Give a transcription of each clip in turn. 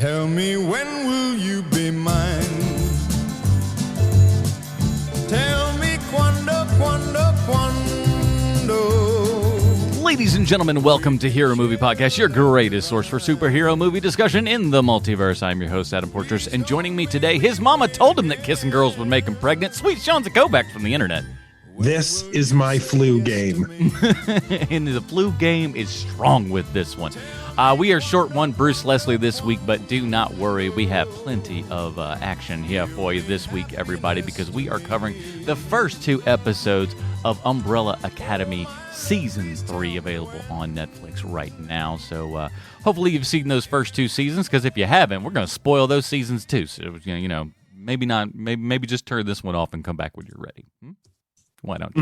Tell me, when will you be mine? Tell me quando, quando, quando. Ladies and gentlemen, welcome to Hero Movie Podcast, your greatest source for superhero movie discussion in the multiverse. I'm your host, Adam Portress, and joining me today, his mama told him that kissing girls would make him pregnant. Sweet Sean Zakovac from the internet. This is my flu game. And the flu game is strong with this one. We are short one Bruce Leslie this week, but do not worry. We have plenty of action here for you this week, everybody, because we are covering the first two episodes of Umbrella Academy Season 3, available on Netflix right now. So hopefully you've seen those first two seasons, because if you haven't, we're going to spoil those seasons too. So, you know, maybe not. Maybe just turn this one off and come back when you're ready. Why don't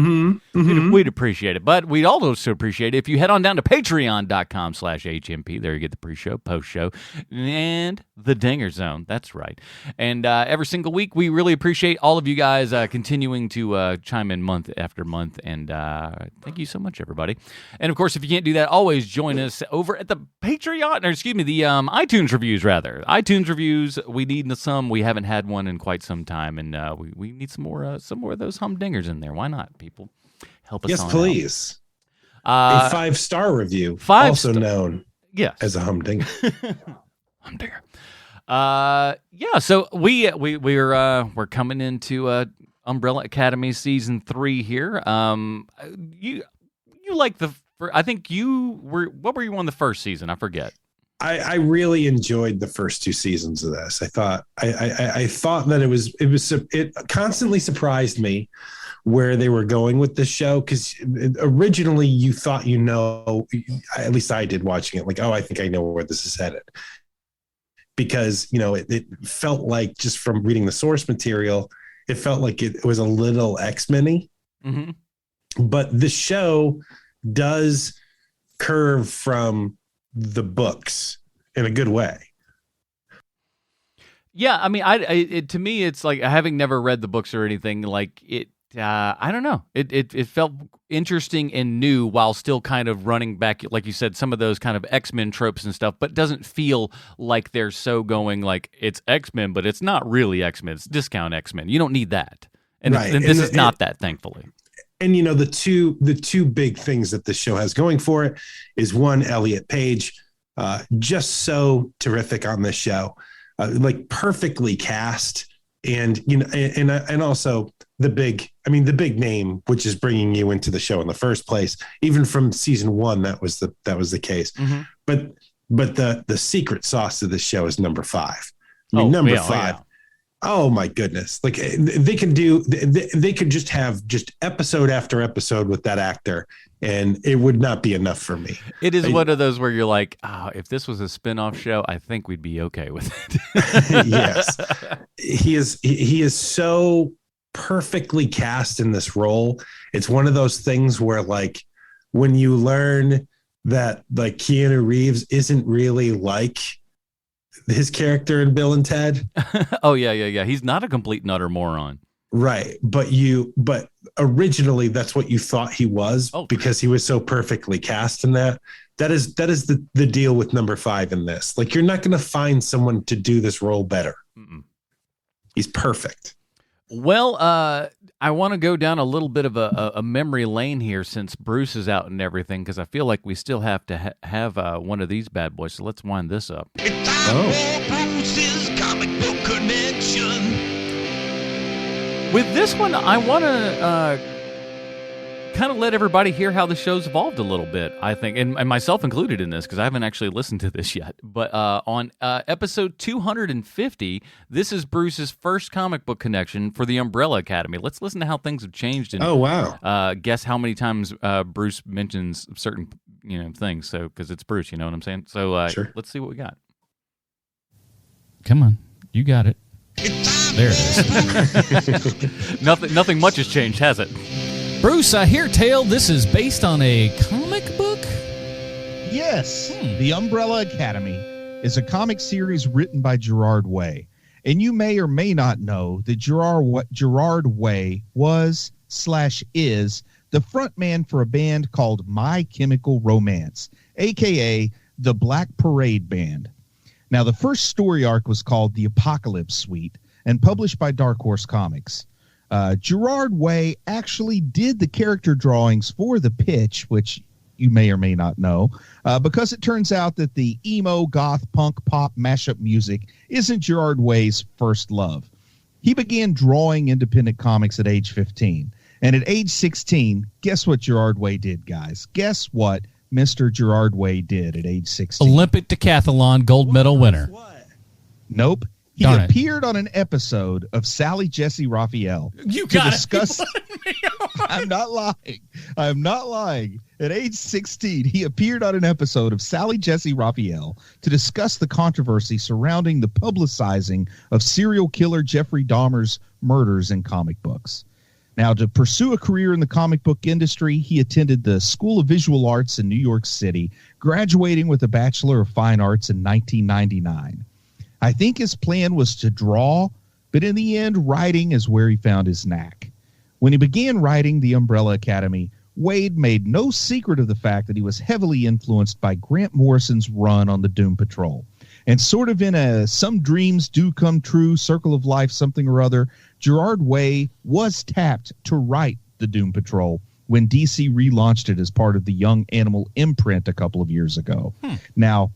you? We'd appreciate it. But we'd also appreciate it if you head on down to patreon.com/HMP. There you get the pre-show, post-show, and the Dinger Zone. That's right. And every single week, we really appreciate all of you guys continuing to chime in month after month. And thank you so much, everybody. And, of course, if you can't do that, always join us over at the Patreon, or excuse me, the iTunes reviews, rather. iTunes reviews, we need some. We haven't had one in quite some time, and we need some more of those humdingers in there. Why not, people? Help us. Yes, on please. out. A 5-star review, also known as a humdinger. Humdinger. Yeah. So we're coming into Umbrella Academy Season 3 here. You like I think you were. What were you on the first season? I forget. I really enjoyed the first two seasons of this. I thought that it constantly surprised me where they were going with this show, because originally you thought, at least I did watching it, like, oh, I think I know where this is headed, because it felt like, just from reading the source material, it felt like it was a little X-Men-y. Mm-hmm. But the show does curve from the books in a good way. Yeah, I mean, to me, it's like, having never read the books or anything, like it. I don't know. It felt interesting and new, while still kind of running back, like you said, some of those kind of X-Men tropes and stuff, but doesn't feel like they're so going like it's X-Men, but it's not really X-Men. It's discount X-Men. You don't need that, and right. This is not that, thankfully. And the two big things that the show has going for it is, one, Elliot Page, just so terrific on this show, like perfectly cast, and also the big name, which is bringing you into the show in the first place. Even from season 1, that was the case. Mm-hmm. But the secret sauce of this show is number 5. Number 5. Yeah. Oh my goodness! Like, they could just have just episode after episode with that actor, and it would not be enough for me. It is one of those where you're like, if this was a spinoff show, I think we'd be okay with it. Yes, he is so perfectly cast in this role. It's one of those things where, like, when you learn that, like, Keanu Reeves isn't really like his character in Bill and Ted. Oh yeah. He's not a complete and utter moron. Right. But originally that's what you thought he was, because he was so perfectly cast in that. That is the deal with number 5 in this. Like, you're not going to find someone to do this role better. Mm-mm. He's perfect. Well, I want to go down a little bit of a memory lane here, since Bruce is out and everything, because I feel like we still have to have one of these bad boys. So let's wind this up. It's time for Bruce's Comic Book Connection. With this one, I want to kind of let everybody hear how the show's evolved a little bit, I think, and myself included in this, because I haven't actually listened to this yet. But on episode 250, this is Bruce's first comic book connection for the Umbrella Academy. Let's listen to how things have changed. And, oh, wow. Guess how many times Bruce mentions certain things, so, because it's Bruce, you know what I'm saying? So sure. Let's see what we got. Come on, you got it. There it is. Nothing much has changed, has it? Bruce, I hear tell this is based on a comic book? Yes. The Umbrella Academy is a comic series written by Gerard Way. And you may or may not know that Gerard Way was / is the frontman for a band called My Chemical Romance, a.k.a. the Black Parade Band. Now, the first story arc was called The Apocalypse Suite and published by Dark Horse Comics. Gerard Way actually did the character drawings for the pitch, which you may or may not know, because it turns out that the emo, goth, punk, pop mashup music isn't Gerard Way's first love. He began drawing independent comics at age 15. And at age 16, guess what Gerard Way did, guys? Guess what Mr. Gerard Way did at age 16? Olympic decathlon gold medal winner. Nope. He Darn it. appeared on an episode of Sally Jesse Raphael You to got discuss. I'm not lying. I'm not lying. At age 16, he appeared on an episode of Sally Jesse Raphael to discuss the controversy surrounding the publicizing of serial killer Jeffrey Dahmer's murders in comic books. Now, to pursue a career in the comic book industry, he attended the School of Visual Arts in New York City, graduating with a Bachelor of Fine Arts in 1999. I think his plan was to draw, but in the end, writing is where he found his knack. When he began writing The Umbrella Academy, Wade made no secret of the fact that he was heavily influenced by Grant Morrison's run on the Doom Patrol. And sort of in a some dreams do come true circle of life, something or other, Gerard Way was tapped to write the Doom Patrol when DC relaunched it as part of the Young Animal imprint a couple of years ago. Now,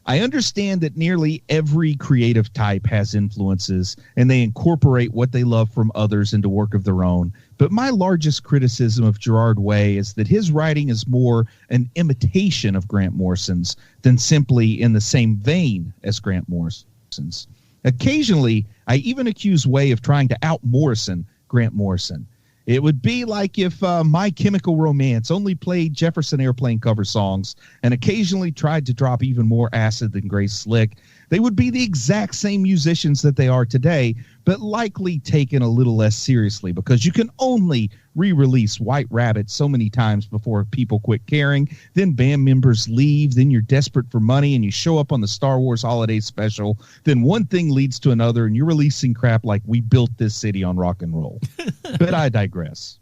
I understand that nearly every creative type has influences and they incorporate what they love from others into work of their own. But my largest criticism of Gerard Way is that his writing is more an imitation of Grant Morrison's than simply in the same vein as Grant Morrison's. Occasionally, I even accuse Way of trying to out-Morrison Grant Morrison. It would be like if My Chemical Romance only played Jefferson Airplane cover songs and occasionally tried to drop even more acid than Grace Slick. They would be the exact same musicians that they are today, but likely taken a little less seriously because you can only re-release White Rabbit so many times before people quit caring. Then band members leave. Then you're desperate for money and you show up on the Star Wars holiday special. Then one thing leads to another and you're releasing crap like We Built This City on Rock and Roll. But I digress.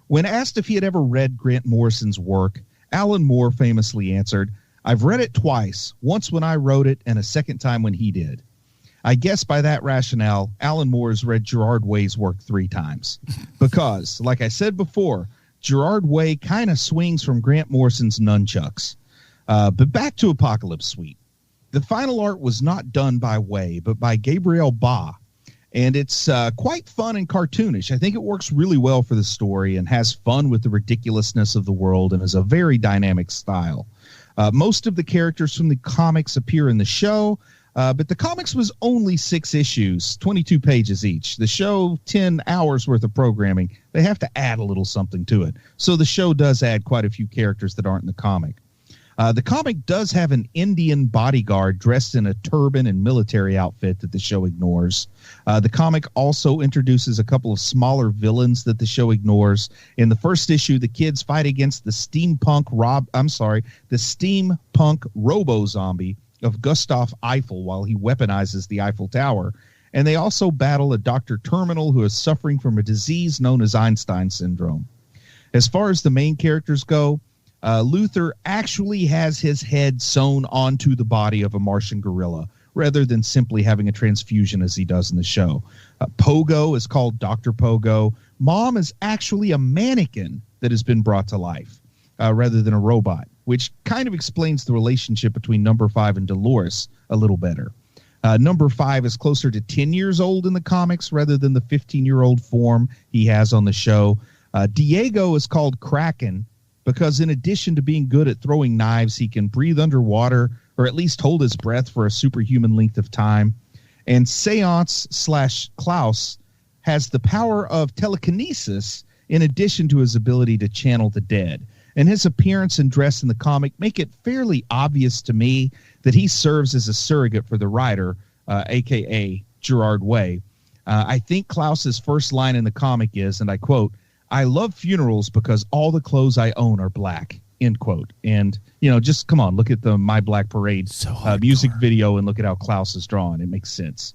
When asked if he had ever read Grant Morrison's work, Alan Moore famously answered, "I've read it twice, once when I wrote it and a second time when he did." I guess by that rationale, Alan Moore has read Gerard Way's work 3 times. Because, like I said before, Gerard Way kind of swings from Grant Morrison's nunchucks. But back to Apocalypse Suite. The final art was not done by Way, but by Gabriel Ba. And it's quite fun and cartoonish. I think it works really well for the story and has fun with the ridiculousness of the world and is a very dynamic style. Most of the characters from the comics appear in the show, but the comics was only 6 issues, 22 pages each. The show, 10 hours worth of programming. They have to add a little something to it. So the show does add quite a few characters that aren't in the comic. The comic does have an Indian bodyguard dressed in a turban and military outfit that the show ignores. The comic also introduces a couple of smaller villains that the show ignores. In the first issue, the kids fight against the steampunk robo-zombie of Gustav Eiffel while he weaponizes the Eiffel Tower. And they also battle a Dr. Terminal who is suffering from a disease known as Einstein syndrome. As far as the main characters go, Luther actually has his head sewn onto the body of a Martian gorilla, rather than simply having a transfusion as he does in the show. Pogo is called Dr. Pogo. Mom is actually a mannequin that has been brought to life, rather than a robot, which kind of explains the relationship between Number 5 and Dolores a little better. Number 5 is closer to 10 years old in the comics rather than the 15-year-old form he has on the show. Diego is called Kraken, because in addition to being good at throwing knives, he can breathe underwater or at least hold his breath for a superhuman length of time. And Seance/Klaus has the power of telekinesis in addition to his ability to channel the dead. And his appearance and dress in the comic make it fairly obvious to me that he serves as a surrogate for the writer, a.k.a. Gerard Way. I think Klaus's first line in the comic is, and I quote, "I love funerals because all the clothes I own are black," end quote. And, just come on, look at the My Black Parade music video and look at how Klaus is drawn. It makes sense.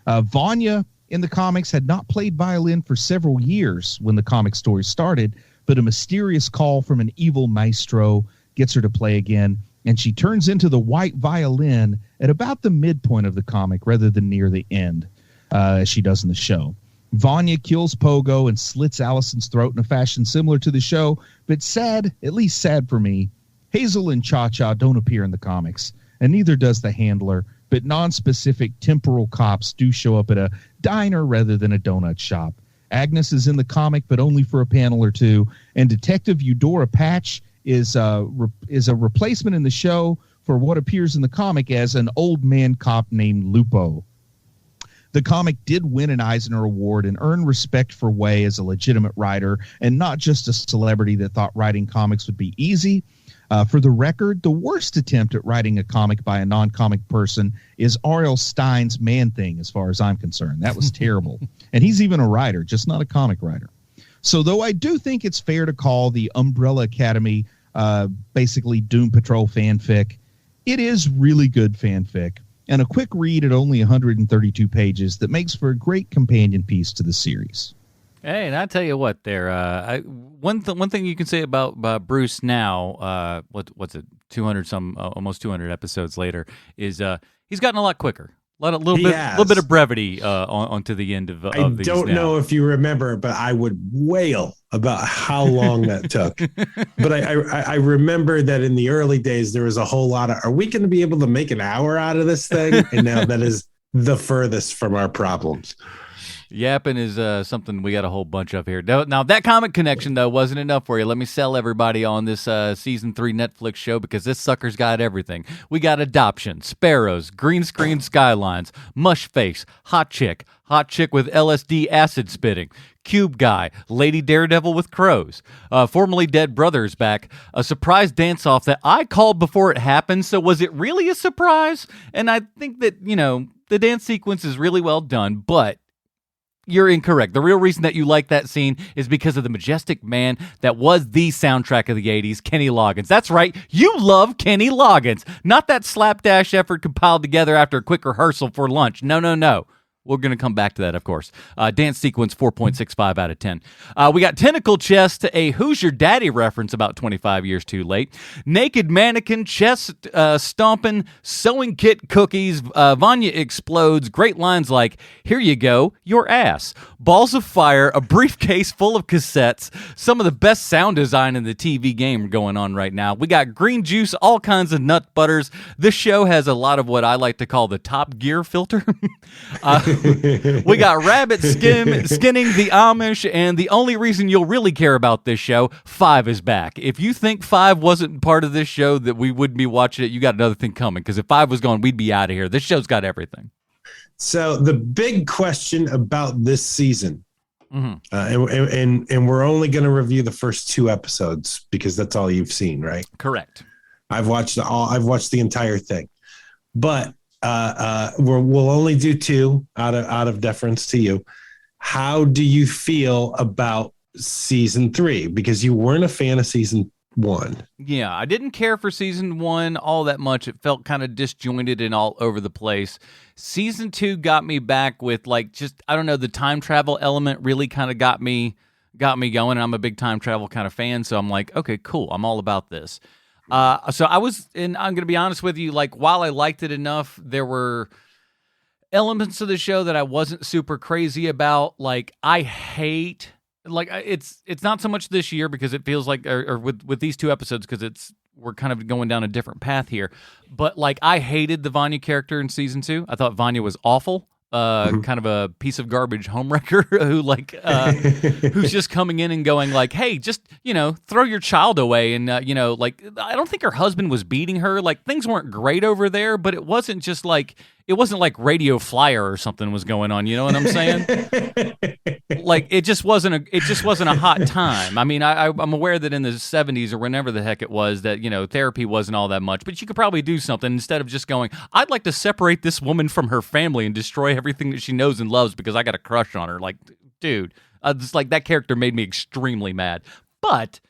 Vanya in the comics had not played violin for several years when the comic story started, but a mysterious call from an evil maestro gets her to play again. and she turns into the white violin at about the midpoint of the comic rather than near the end, as she does in the show. Vanya kills Pogo and slits Allison's throat in a fashion similar to the show, but sad, at least sad for me, Hazel and Cha-Cha don't appear in the comics, and neither does the Handler, but non-specific temporal cops do show up at a diner rather than a donut shop. Agnes is in the comic, but only for a panel or two, and Detective Eudora Patch is a replacement in the show for what appears in the comic as an old man cop named Lupo. The comic did win an Eisner Award and earn respect for Way as a legitimate writer and not just a celebrity that thought writing comics would be easy. For the record, the worst attempt at writing a comic by a non-comic person is R.L. Stein's Man-Thing, as far as I'm concerned. That was terrible. And he's even a writer, just not a comic writer. So though I do think it's fair to call the Umbrella Academy basically Doom Patrol fanfic, it is really good fanfic and a quick read at only 132 pages that makes for a great companion piece to the series. Hey, and I tell you what, one thing you can say about Bruce now, what's it, 200 almost 200 episodes later, is he's gotten a lot quicker. A little bit of brevity onto the end of I these don't now. know if you remember, but I would wail about how long that took. But I remember that in the early days, there was a whole lot of, are we going to be able to make an hour out of this thing? And now that is the furthest from our problems. Yapping is something we got a whole bunch of here. Now, that comic connection, though, wasn't enough for you. Let me sell everybody on this Season 3 Netflix show because this sucker's got everything. We got Adoption, Sparrows, Green Screen Skylines, Mush Face, Hot Chick with LSD acid spitting, Cube Guy, Lady Daredevil with crows, formerly dead brothers back, a surprise dance-off that I called before it happened, so was it really a surprise? And I think that, the dance sequence is really well done, but you're incorrect. The real reason that you like that scene is because of the majestic man that was the soundtrack of the 80s, Kenny Loggins. That's right. You love Kenny Loggins, not that slapdash effort compiled together after a quick rehearsal for lunch. No. We're going to come back to that, of course. Dance sequence, 4.65 out of 10. We got Tentacle Chest, a Who's Your Daddy reference about 25 years too late. Naked Mannequin, chest stomping, sewing kit cookies, Vanya explodes, great lines like, here you go, your ass. Balls of fire, a briefcase full of cassettes, some of the best sound design in the TV game going on right now. We got green juice, all kinds of nut butters. This show has a lot of what I like to call the Top Gear filter. We got rabbit skinning the Amish, and the only reason you'll really care about this show, Five is back. If you think Five wasn't part of this show, that we wouldn't be watching it, you got another thing coming, because if Five was gone, we'd be out of here. This show's got everything. So the big question about this season, and we're only going to review the first 2 episodes because that's all you've seen, right? Correct. I've watched the entire thing, but we'll only do 2 out of deference to you. How do you feel about season 3? Because you weren't a fan of season 1. Yeah, I didn't care for season 1 all that much. It felt kind of disjointed and all over the place. Season 2 got me back with the time travel element really kind of got me going. And I'm a big time travel kind of fan, so I'm like, okay, cool. I'm all about this. So I was, and I'm going to be honest with you, while I liked it enough, there were elements of the show that I wasn't super crazy about. I hate, it's not so much this year because it feels like, or with these 2 episodes, because we're kind of going down a different path here. But I hated the Vanya character in season 2. I thought Vanya was awful. Kind of a piece of garbage homewrecker who's just coming in and going hey, just, throw your child away. And, I don't think her husband was beating her. Things weren't great over there, but it wasn't just it wasn't like Radio Flyer or something was going on. You know what I'm saying? It just wasn't a hot time. I mean, I'm aware that in the 70s or whenever the heck it was that, therapy wasn't all that much, but you could probably do something instead of just going, I'd like to separate this woman from her family and destroy everything that she knows and loves because I got a crush on her. Dude, just that character made me extremely mad. But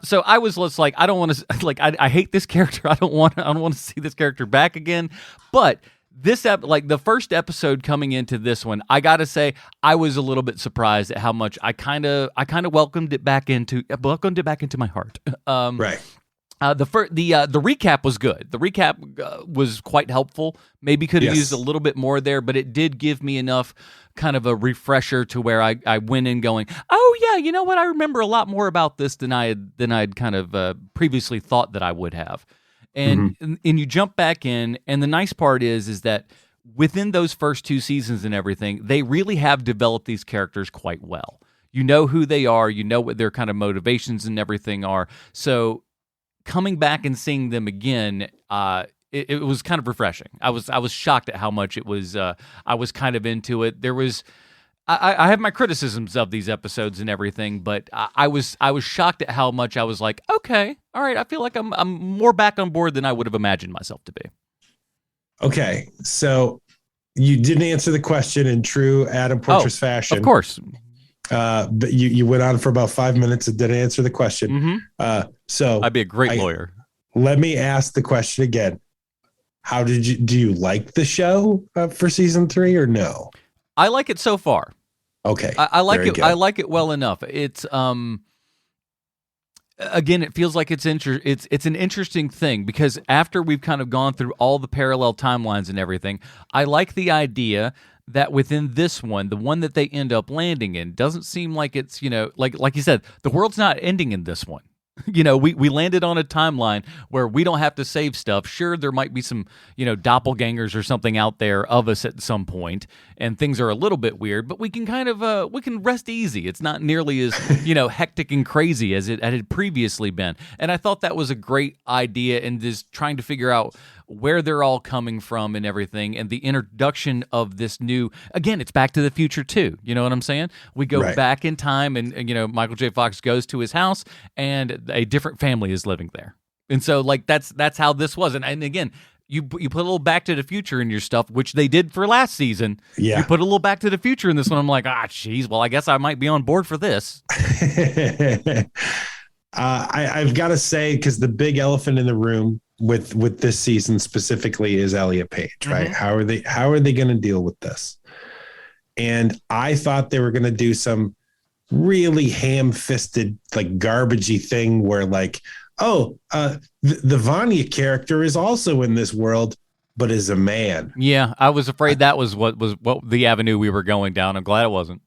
so I was just I don't want to I hate this character. I don't want to see this character back again. But this the first episode coming into this one, I gotta say I was a little bit surprised at how much I kind of welcomed it back into my heart. Right. The recap was good. The recap was quite helpful. Maybe could have used a little bit more there, but it did give me enough kind of a refresher to where I went in going, oh yeah, you know what? I remember a lot more about this than I had kind of previously thought that I would have. And you jump back in, and the nice part is that within those first 2 seasons and everything, they really have developed these characters quite well. You know who they are, you know what their kind of motivations and everything are. So coming back and seeing them again, it was kind of refreshing. I was shocked at how much it was. I was kind of into it. There was, I have my criticisms of these episodes and everything, but I was shocked at how much I was like, okay, all right. I feel like I'm more back on board than I would have imagined myself to be. Okay, so you didn't answer the question in true Adam Portress fashion. Of course. But you went on for about 5 minutes and didn't answer the question. So I'd be a great lawyer. Let me ask the question again. Do you like the show for season 3 or no? I like it so far. Okay. I like it. I like it well enough. It's again, it feels like it's an interesting thing because after we've kind of gone through all the parallel timelines and everything, I like the idea that within this one, the one that they end up landing in, doesn't seem like it's, like you said, the world's not ending in this one. We landed on a timeline where we don't have to save stuff. Sure, there might be some, doppelgangers or something out there of us at some point, and things are a little bit weird, but we can kind of, we can rest easy. It's not nearly as, hectic and crazy as it had previously been. And I thought that was a great idea in just trying to figure out where they're all coming from and everything, and the introduction of this new, again, it's Back to the Future too. You know what I'm saying? We go back in time, and Michael J. Fox goes to his house, and a different family is living there. And so, like, that's how this was. And again, you put a little Back to the Future in your stuff, which they did for last season. Yeah. You put a little Back to the Future in this one. I'm like, geez, well, I guess I might be on board for this. I've got to say, because the big elephant in the room with this season specifically is Elliot Page, right? How are they going to deal with this? And I thought they were going to do some really ham-fisted, like, garbagey thing where, like, the Vanya character is also in this world, but is a man. Yeah, I was afraid that was what the avenue we were going down. I'm glad it wasn't.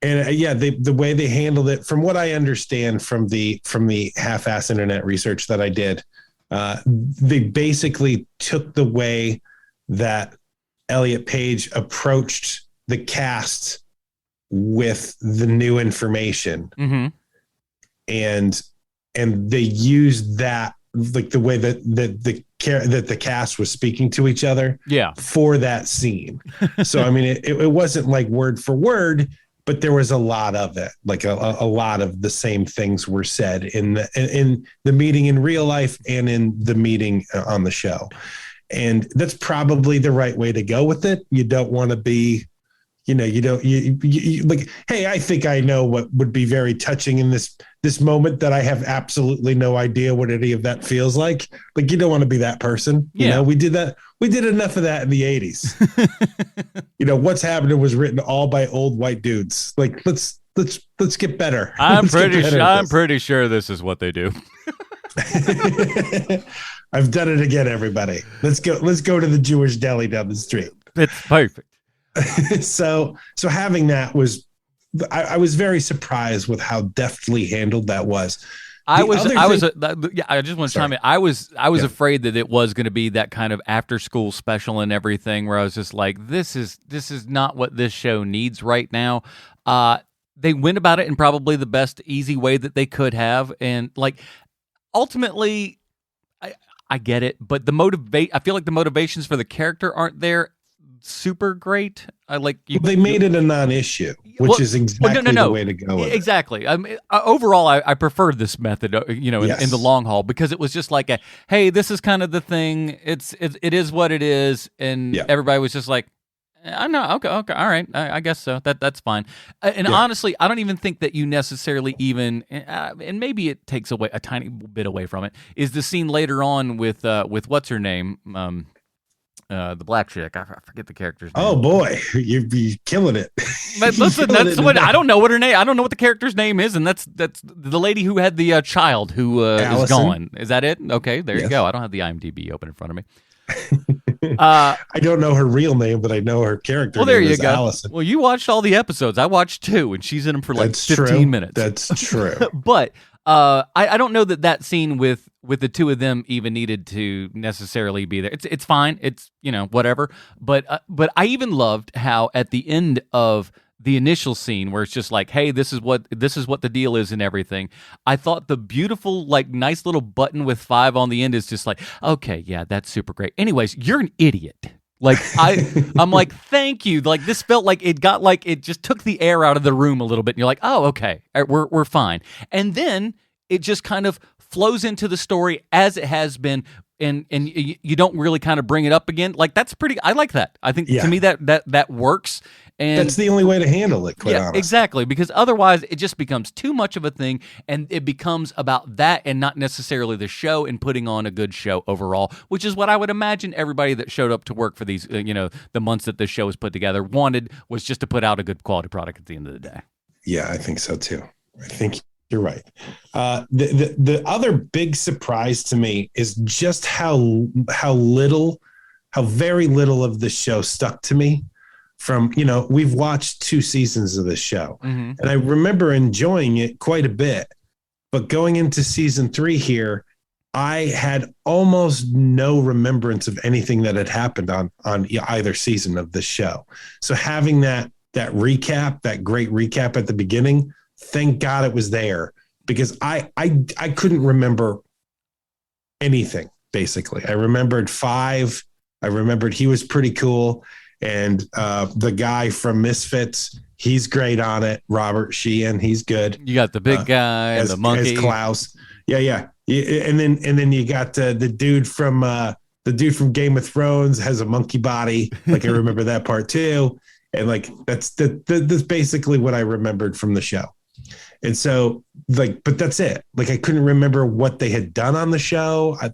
And the way they handled it, from what I understand from the half-ass internet research that I did, they basically took the way that Elliot Page approached the cast with the new information, and they used that, like, the way that the cast was speaking to each other, for that scene. So I mean, it wasn't like word for word, but there was a lot of it, like a lot of the same things were said in the meeting in real life and in the meeting on the show. And that's probably the right way to go with it. You don't want to be, you like, hey, I think I know what would be very touching in this moment that I have absolutely no idea what any of that feels like. Like, you don't want to be that person. We did that. We did enough of that in the 80s. What's Happening was written all by old white dudes. Like, let's get better. I'm pretty sure this is what they do. I've done it again, everybody. Let's go to the Jewish deli down the street. It's perfect. So having that was, I was very surprised with how deftly handled that was. I just want to chime in. I was afraid that it was going to be that kind of after school special and everything, where I was just like, this is not what this show needs right now. They went about it in probably the best easy way that they could have, and, like, ultimately, I get it, but I feel like the motivations for the character aren't there super great. They made it a non-issue, which is exactly the way to go. Exactly. Overall, I preferred this method, in the long haul, because it was just like hey, this is kind of the thing. It is what it is, and everybody was just like, I know, okay, all right, I guess so. That's fine. And honestly, I don't even think that you necessarily even, and maybe it takes away a tiny bit away from it, is the scene later on with what's her name. The black chick. I forget the character's name. Oh boy, you're killing it. Listen, that's what I don't know what her name. I don't know what the character's name is, and that's the lady who had the child who is gone. Is that it? Okay, there you go. I don't have the IMDb open in front of me. I don't know her real name, but I know her character. Well, there name you is go. Allison. Well, you watched all the episodes. I watched 2, and she's in them for like That's 15 true. minutes. That's true. But I don't know that scene with the two of them even needed to necessarily be there. It's fine. It's whatever. But I even loved how at the end of the initial scene where it's just like, hey, this is what the deal is and everything. I thought the beautiful, like, nice little button with 5 on the end is just like, okay, yeah, that's super great. Anyways, you're an idiot. Like I'm like, thank you. Like this felt like it just took the air out of the room a little bit. And you're like, oh, okay, we're fine. And then it just kind of flows into the story as it has been. And you don't really kind of bring it up again. Like that's pretty. I like that. I think to me that works. And that's the only way to handle it. Quite honestly. Exactly. Because otherwise, it just becomes too much of a thing, and it becomes about that and not necessarily the show and putting on a good show overall. Which is what I would imagine everybody that showed up to work for these, the months that this show was put together wanted was just to put out a good quality product at the end of the day. Yeah, I think so too. I think you're right. The other big surprise to me is just how very little of the show stuck to me. From we've watched 2 seasons of this show, and I remember enjoying it quite a bit. But going into season 3 here, I had almost no remembrance of anything that had happened on either season of this show. So having that recap, that great recap at the beginning, thank God it was there, because I couldn't remember anything. Basically, I remembered 5. I remembered he was pretty cool. And the guy from Misfits, he's great on it. Robert Sheehan, he's good. You got the big guy, the monkey, as Klaus. Yeah. And then you got the dude from Game of Thrones has a monkey body. Like I remember that part too. And like that's basically what I remembered from the show. And so but that's it. Like I couldn't remember what they had done on the show. I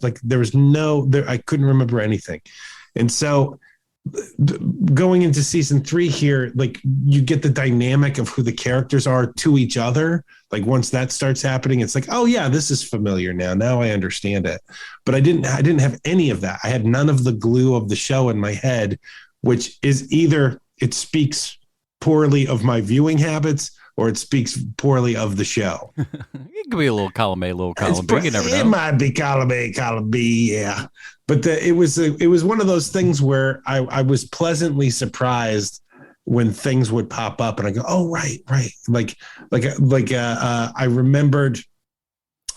couldn't remember anything. And so going into season 3 here, like you get the dynamic of who the characters are to each other. Like once that starts happening, it's like, oh yeah, this is familiar now I understand it. But I didn't have any of that. I had none of the glue of the show in my head, which is either it speaks poorly of my viewing habits or it speaks poorly of the show. It could be a little column A, little column B. You never know. It might be column A, column B, yeah. But it was one of those things where I was pleasantly surprised when things would pop up, and I go, oh right. I remembered.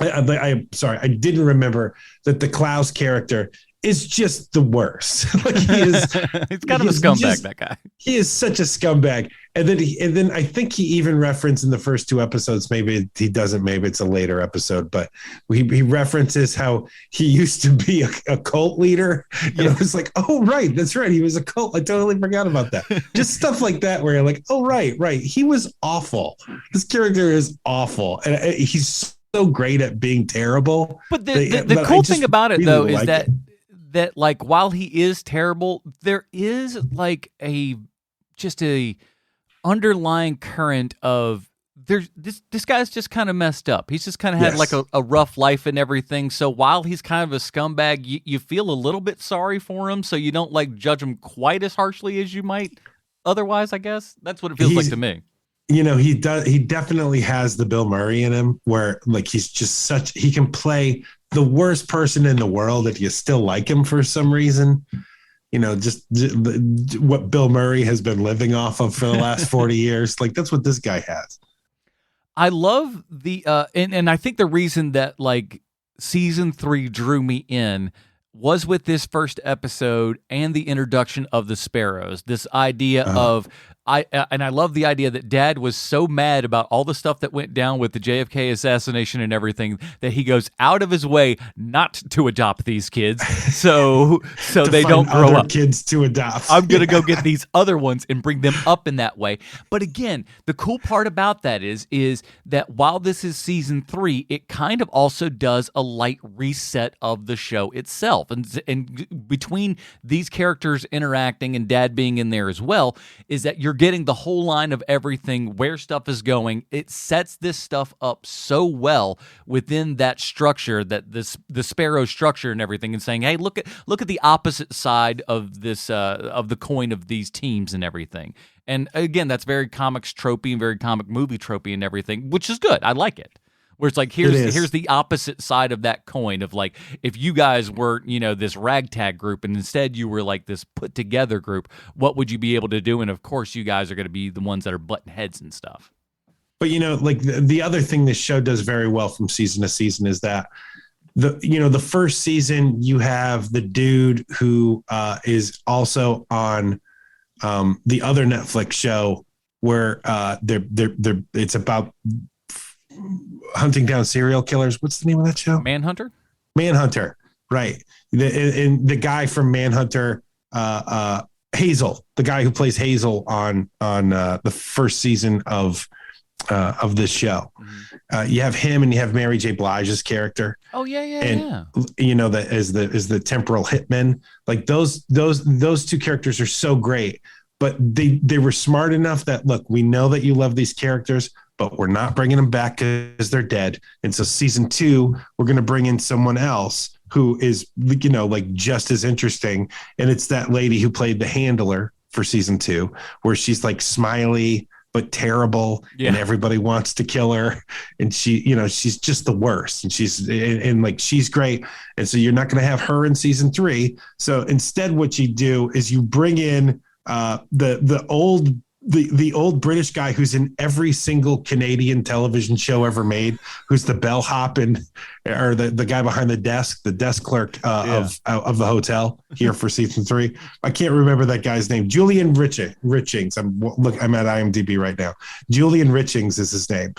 I didn't remember that the Klaus character is just the worst. Like he is, he's kind of a scumbag. That guy. He is such a scumbag. And then I think he even referenced in the first 2 episodes. Maybe he doesn't. Maybe it's a later episode, but he references how he used to be a cult leader. And I was like, oh right, that's right. He was a cult. I totally forgot about that. Just stuff like that where you're like, oh right. He was awful. This character is awful, and he's so great at being terrial. But the cool thing about it though is that like while he is terrible, there is like a underlying current of this guy's just kind of messed up. He's just kind of had like a rough life and everything. So while he's kind of a scumbag, you feel a little bit sorry for him, so you don't like judge him quite as harshly as you might otherwise. I guess that's what it feels like to me. He definitely has the Bill Murray in him, where like he's just he can play the worst person in the world if you still like him for some reason. Just what Bill Murray has been living off of for the last 40 years. Like that's what this guy has. I love and I think the reason that like season 3 drew me in was with this first episode and the introduction of the Sparrows. This idea of I love the idea that Dad was so mad about all the stuff that went down with the JFK assassination and everything that he goes out of his way not to adopt these kids, so they don't grow up. Kids to adopt. I'm gonna go get these other ones and bring them up in that way. But again, the cool part about that is that while this is season 3, it kind of also does a light reset of the show itself. itself. And between these characters interacting and Dad being in there as well, is that you're getting the whole line of everything, where stuff is going. It sets this stuff up so well within that structure, that the Sparrow structure and everything, and saying, hey, look at the opposite side of this of the coin of these teams and everything. And again, that's very comics tropey and very comic movie tropey and everything, which is good. I like it. Where it's like, here's the opposite side of that coin of like, if you guys were, this ragtag group and instead you were like this put together group, what would you be able to do? And of course, you guys are going to be the ones that are butting heads and stuff. But, like the other thing this show does very well from season to season is that the first season you have the dude who is also on the other Netflix show where it's about hunting down serial killers. What's the name of that show? Manhunter, right? The guy from Manhunter, Hazel, the guy who plays Hazel on the first season of this show. Mm-hmm. You have him, and you have Mary J. Blige's character. Oh yeah. That as the temporal hitman. Like those two characters are so great, but they were smart enough that, look, we know that you love these characters, but we're not bringing them back because they're dead. And so season 2, we're going to bring in someone else who is, like just as interesting. And it's that lady who played the handler for season 2, where she's like smiley but terrible, and everybody wants to kill her. And she's just the worst. And she's great. And so you're not going to have her in season 3. So instead, what you do is you bring in the old British guy who's in every single Canadian television show ever made, who's the bellhop or the guy behind the desk clerk of the hotel here for season 3. I can't remember that guy's name. Julian Richings. I'm at IMDb right now. Julian Richings is his name,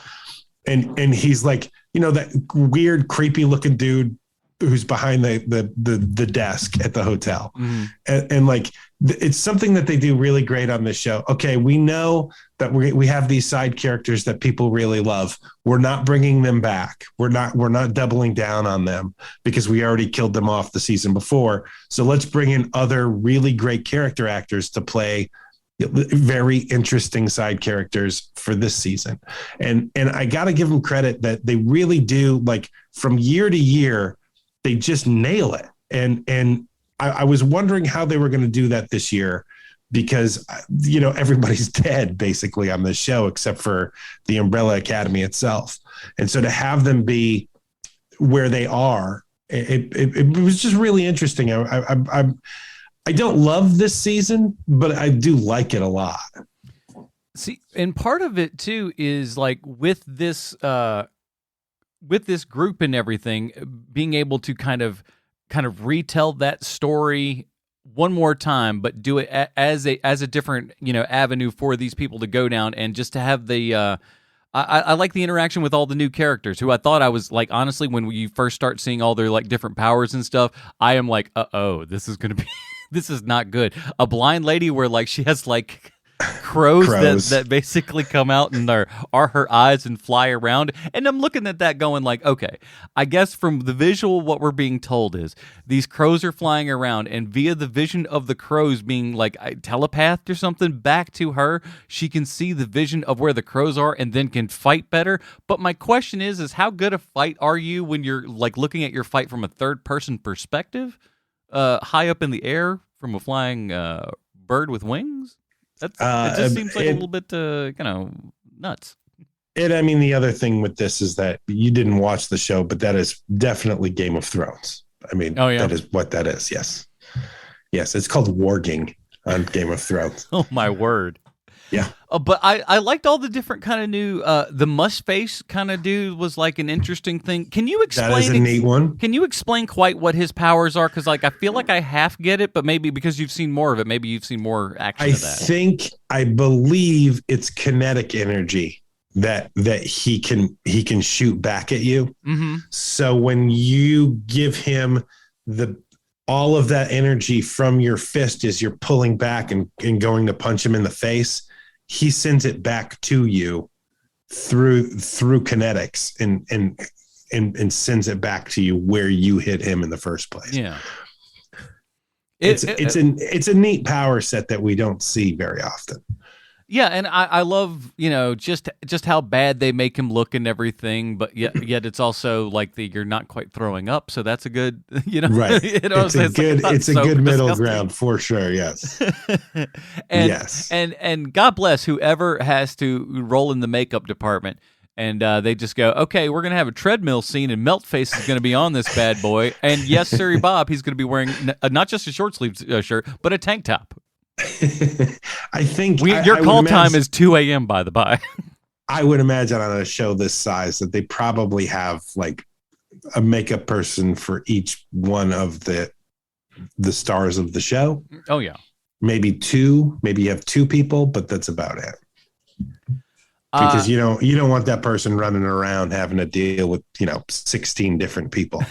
and he's like, that weird, creepy looking dude who's behind the desk at the hotel. Mm-hmm. And like, it's something that they do really great on this show. Okay, we know that we have these side characters that people really love. We're not bringing them back. We're not doubling down on them because we already killed them off the season before. So let's bring in other really great character actors to play very interesting side characters for this season. And I got to give them credit that they really do, like, from year to year, they just nail it. And I was wondering how they were going to do that this year, because, everybody's dead basically on this show except for the Umbrella Academy itself. And so to have them be where they are, it was just really interesting. I don't love this season, but I do like it a lot. See, and part of it too is like with this group and everything, being able to kind of retell that story one more time, but do it as a different, avenue for these people to go down, and just to have the I like the interaction with all the new characters who I thought I was like, honestly, when you first start seeing all their like different powers and stuff, I am like, this is going to be this is not good. A blind lady where like she has like crows. That basically come out and are her eyes and fly around. And I'm looking at that going like, okay, I guess from the visual, what we're being told is these crows are flying around, and via the vision of the crows being like telepathed or something back to her, she can see the vision of where the crows are and then can fight better. But my question is how good a fight are you when you're like looking at your fight from a third person perspective, high up in the air from a flying bird with wings? It just seems like a little bit, nuts. The other thing with this is that you didn't watch the show, but that is definitely Game of Thrones. That is what that is. Yes. Yes. It's called warging on Game of Thrones. Oh, my word. Yeah. But I liked all the different kind of new, the mush face kind of dude was like an interesting thing. Can you explain? That is a neat one. Can you explain quite what his powers are? Because like, I feel like I half get it, but maybe because you've seen more of it, maybe you've seen more action of that. I believe it's kinetic energy that he can shoot back at you. Mm-hmm. So when you give him all of that energy from your fist as you're pulling back and going to punch him in the face, he sends it back to you through kinetics and sends it back to you where you hit him in the first place. Yeah. It's a neat power set that we don't see very often. Yeah, and I love, just how bad they make him look and everything, but yet it's also like you're not quite throwing up, so that's a good, Right. It's a good middle ground for sure, yes. And God bless whoever has to roll in the makeup department, and they just go, okay, we're going to have a treadmill scene, and Meltface is going to be on this bad boy, and yes, Sir Bob, he's going to be wearing not just a short sleeve shirt, but a tank top. I think your call time is 2 a.m. by the by. I would imagine on a show this size that they probably have like a makeup person for each one of the stars of the show. Oh yeah, maybe two. Maybe you have two people, but that's about it. Because you don't want that person running around having to deal with 16 different people.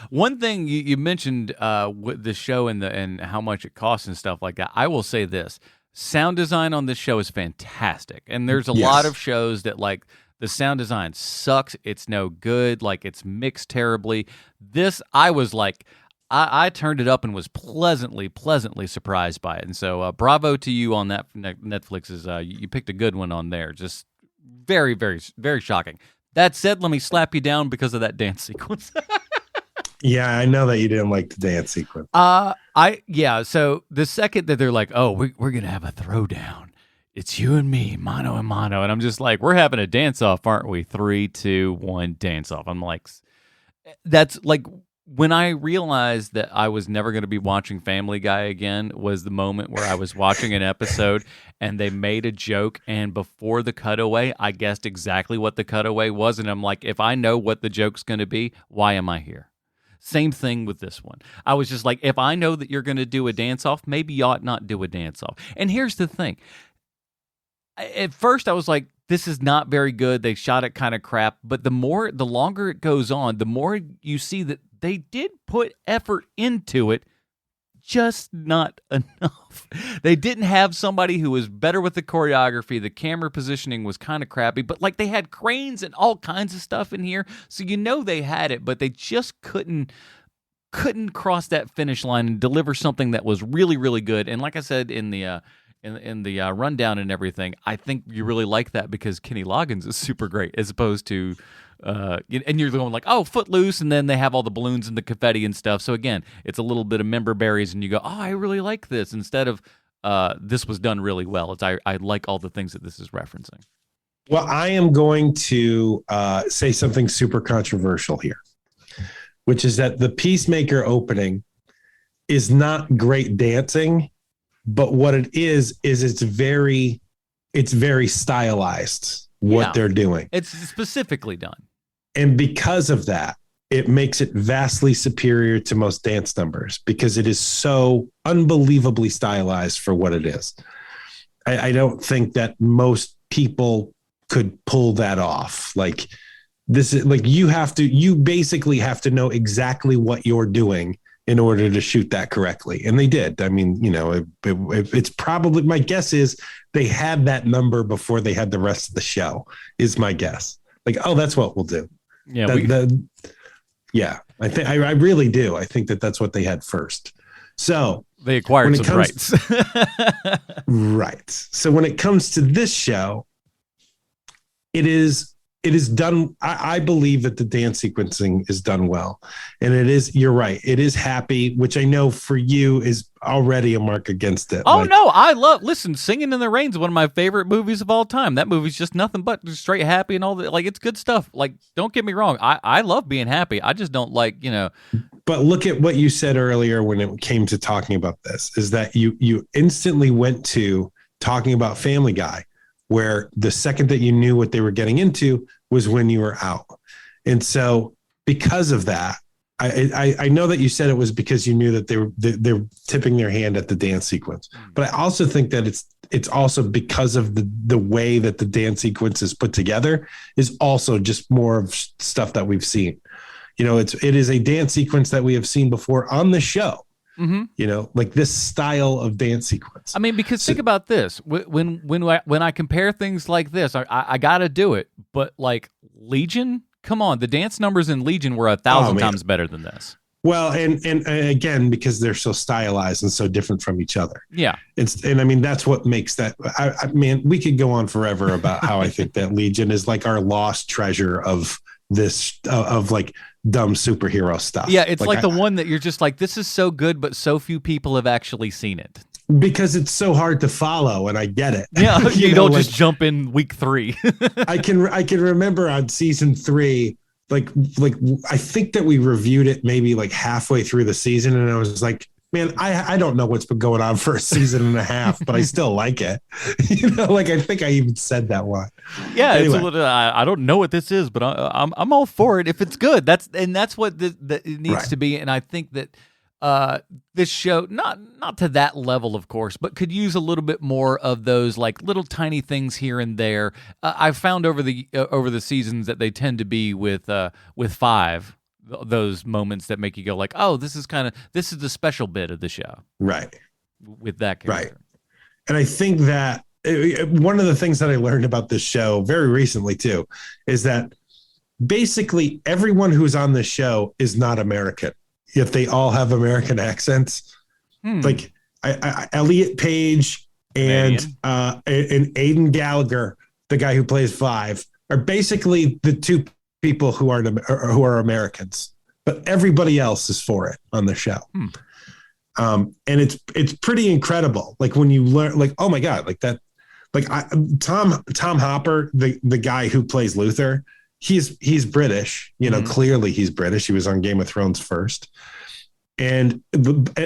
One thing you mentioned with the show and how much it costs and stuff like that. I will say this: sound design on this show is fantastic, and there's a lot of shows that like the sound design sucks. It's no good. Like it's mixed terribly. This I was like. I turned it up and was pleasantly surprised by it. And so bravo to you on that. Netflix's you picked a good one on there. Just very, very, very shocking. That said, let me slap you down because of that dance sequence. Yeah, I know that you didn't like the dance sequence. So the second that they're like, oh, we're going to have a throwdown. It's you and me, mano a mano. And I'm just like, we're having a dance off, aren't we? 3, 2, 1, dance off. I'm like, that's like... When I realized that I was never going to be watching Family Guy again was the moment where I was watching an episode and they made a joke, and before the cutaway, I guessed exactly what the cutaway was, and I'm like, if I know what the joke's going to be, why am I here? Same thing with this one. I was just like, if I know that you're going to do a dance-off, maybe you ought not do a dance-off. And here's the thing. At first, I was like, this is not very good. They shot it kind of crap, but the longer it goes on, the more you see that they did put effort into it, just not enough. They didn't have somebody who was better with the choreography. The camera positioning was kind of crappy, but like they had cranes and all kinds of stuff in here, so they had it, but they just couldn't cross that finish line and deliver something that was really, really good. And like I said in the rundown and everything, I think you really like that because Kenny Loggins is super great as opposed to and you're going like, oh, Footloose, and then they have all the balloons and the confetti and stuff. So again, it's a little bit of member berries, and you go, oh, I really like this. Instead of this was done really well. It's I like all the things that this is referencing. Well, I am going to say something super controversial here, which is that the Peacemaker opening is not great dancing, but what it is it's very stylized what they're doing. It's specifically done. And because of that, it makes it vastly superior to most dance numbers because it is so unbelievably stylized for what it is. I don't think that most people could pull that off. Like this is like you basically have to know exactly what you're doing in order to shoot that correctly. And they did. I mean, it's probably, my guess is they had that number before they had the rest of the show is my guess. Like, oh, that's what we'll do. Yeah. I really do. I think that's what they had first. So they acquired some rights. Right. So when it comes to this show, it is done. I believe that the dance sequencing is done well. And you're right. It is happy, which I know for you is already a mark against it. Oh, no. Listen, Singing in the Rain is one of my favorite movies of all time. That movie's just nothing but straight happy and all that. Like, it's good stuff. Like, don't get me wrong. I love being happy. I just don't like, But look at what you said earlier when it came to talking about this, is that you instantly went to talking about Family Guy, where the second that you knew what they were getting into was when you were out. And so because of that, I know that you said it was because you knew that they're tipping their hand at the dance sequence, but I also think that it's also because of the way that the dance sequence is put together is also just more of stuff that we've seen. It is a dance sequence that we have seen before on the show. Mm-hmm. Like this style of dance sequence. I mean, because think about this. When I compare things like this, I got to do it. But like Legion, come on, the dance numbers in Legion were 1,000 times better than this. Well, and again, because they're so stylized and so different from each other. Yeah. And I mean, that's what makes that, I mean, we could go on forever about how I think that Legion is like our lost treasure of this, of like dumb superhero stuff. Yeah. It's like the one that you're just like, this is so good, but so few people have actually seen it. Because it's so hard to follow, and I get it. Yeah. you know, don't like, just jump in week 3. I can remember on season 3, like I think that we reviewed it maybe like halfway through the season, and I was like, man, I don't know what's been going on for a season and a half, but I still like it. You know, like I think I even said that one. Yeah, anyway. it's a little, I don't know what this is, but I'm all for it if it's good. That's what it needs to be, and I think that this show, not to that level, of course, but could use a little bit more of those like little tiny things here and there. I've found over the seasons that they tend to be with 5, those moments that make you go like, oh, this is the special bit of the show, right? With that character, right? And I think that one of the things that I learned about this show very recently too is that basically everyone who's on this show is not American. If they all have American accents, like Elliot Page and Aidan Gallagher, the guy who plays 5, are basically the 2 people who are Americans, but everybody else is for it on the show. And it's pretty incredible. Like when you learn, like, oh my God, like that, like Tom Hopper, the guy who plays Luther, he's British, you know, clearly he's British. He was on Game of Thrones first. And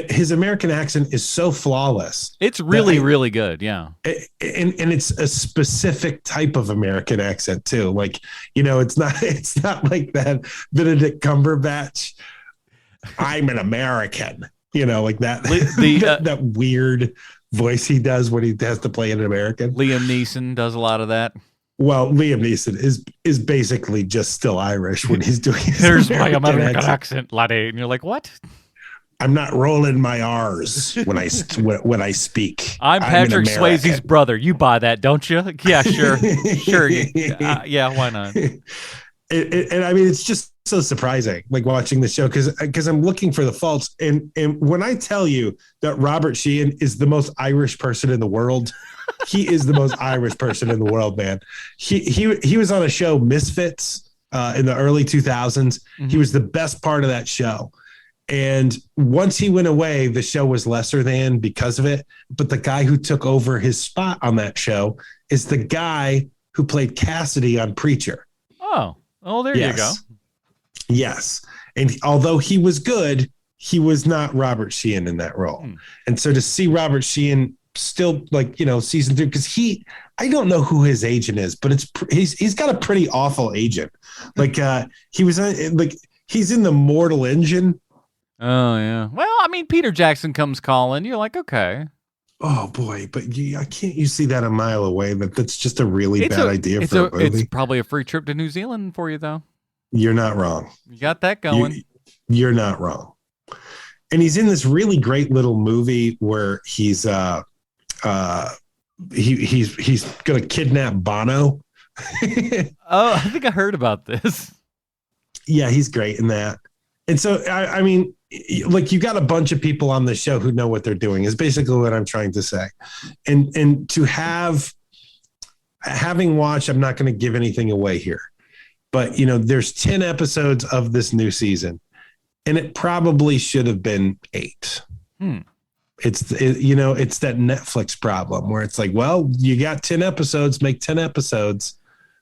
his American accent is so flawless. It's really, really good. Yeah. And it's a specific type of American accent too. Like, you know, it's not like that Benedict Cumberbatch, I'm an American, you know, like that, that weird voice he does when he has to play an American. Liam Neeson does a lot of that. Well, Liam Neeson is basically just still Irish when he's doing his Here's my American accent, laddie. And you're like, what? I'm not rolling my R's when I speak. I'm Patrick Swayze's brother. You buy that, don't you? Yeah, sure. Sure. Yeah, why not? And I mean, it's just so surprising, like watching the show, because I'm looking for the faults. And when I tell you that Robert Sheehan is the most Irish person in the world, he is the most Irish person in the world, man. He was on a show, Misfits, in the early 2000s. He was the best part of that show. And once he went away, the show was lesser than because of it. But the guy who took over his spot on that show is the guy who played Cassidy on Preacher. Oh, there you go. Yes. And although he was good, he was not Robert Sheehan in that role. And so to see Robert Sheehan still, like, you know, season 3, because I don't know who his agent is, but he's got a pretty awful agent. Like he was he's in the Mortal Engine. Oh yeah. Well, I mean, Peter Jackson comes calling. You're like, okay. Oh boy, but can't you see that a mile away? That's just a really bad idea for a movie. It's probably a free trip to New Zealand for you, though. You're not wrong. You got that going. You're not wrong. And he's in this really great little movie where he's gonna kidnap Bono. Oh, I think I heard about this. Yeah, he's great in that. And so, I mean, like, you got a bunch of people on the show who know what they're doing is basically what I'm trying to say. And to having watched, I'm not going to give anything away here, but, you know, there's 10 episodes of this new season, and it probably should have been 8. It's that Netflix problem where it's like, well, you got 10 episodes, make 10 episodes.